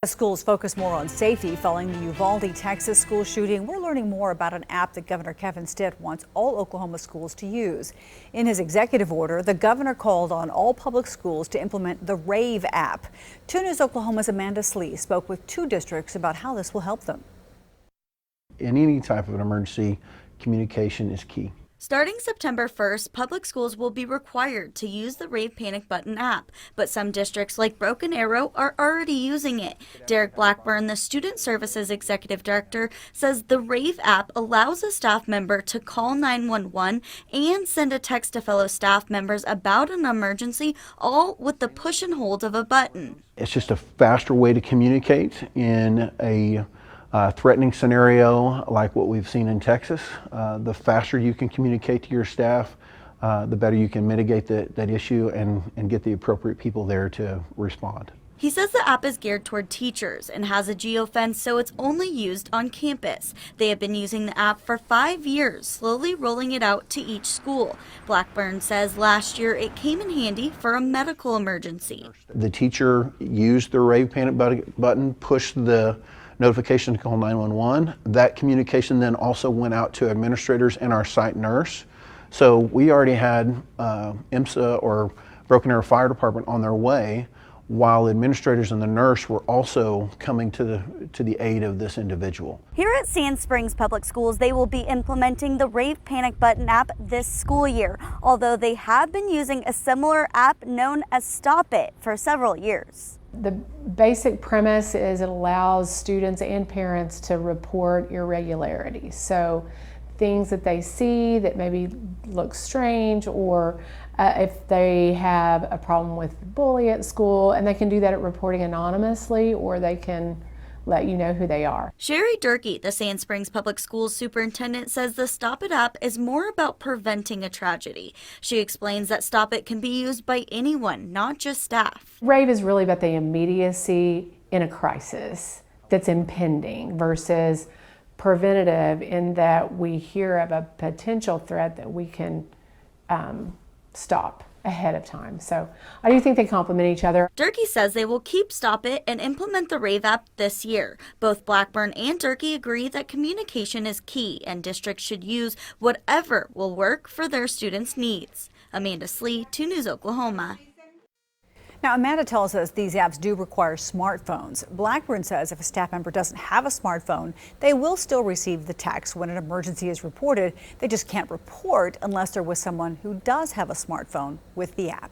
Schools focus more on safety following the Uvalde, Texas school shooting. We're learning more about an app that Governor Kevin Stitt wants all Oklahoma schools to use. In his executive order, the governor called on all public schools to implement the RAVE app. 2 News Oklahoma's Amanda Slee spoke with 2 districts about how this will help them. In any type of an emergency, communication is key. Starting September 1st, public schools will be required to use the Rave Panic Button app, but some districts like Broken Arrow are already using it. Derek Blackburn, the Student Services Executive Director, says the Rave app allows a staff member to call 911 and send a text to fellow staff members about an emergency, all with the push and hold of a button. It's just a faster way to communicate in a threatening scenario like what we've seen in Texas. The faster you can communicate to your staff, the better you can mitigate that issue and get the appropriate people there to respond. He says the app is geared toward teachers and has a geofence, so it's only used on campus. They have been using the app for 5 years, slowly rolling it out to each school. Blackburn says last year it came in handy for a medical emergency. The teacher used the Rave Panic button, pushed the notification to call 911. That communication then also went out to administrators and our site nurse. So we already had IMSA or Broken Arrow Fire Department on their way, while administrators and the nurse were also coming to the aid of this individual. Here at Sand Springs Public Schools, they will be implementing the Rave Panic Button app this school year, although they have been using a similar app known as Stop It for several years. The basic premise is it allows students and parents to report irregularities. So things that they see that maybe look strange, or if they have a problem with bully at school, and they can do that at reporting anonymously, or they can let you know who they are. Sherry Durkee, the Sand Springs Public Schools superintendent, says the Stop It app is more about preventing a tragedy. She explains that Stop It can be used by anyone, not just staff. RAVE is really about the immediacy in a crisis that's impending versus preventative, in that we hear of a potential threat that we can stop ahead of time. So I do think they complement each other. Durkee says they will keep Stop It and implement the RAVE app this year. Both Blackburn and Durkee agree that communication is key and districts should use whatever will work for their students' needs. Amanda Slee, 2 News Oklahoma. Now, Amanda tells us these apps do require smartphones. Blackburn says if a staff member doesn't have a smartphone, they will still receive the text when an emergency is reported. They just can't report unless they're with someone who does have a smartphone with the app.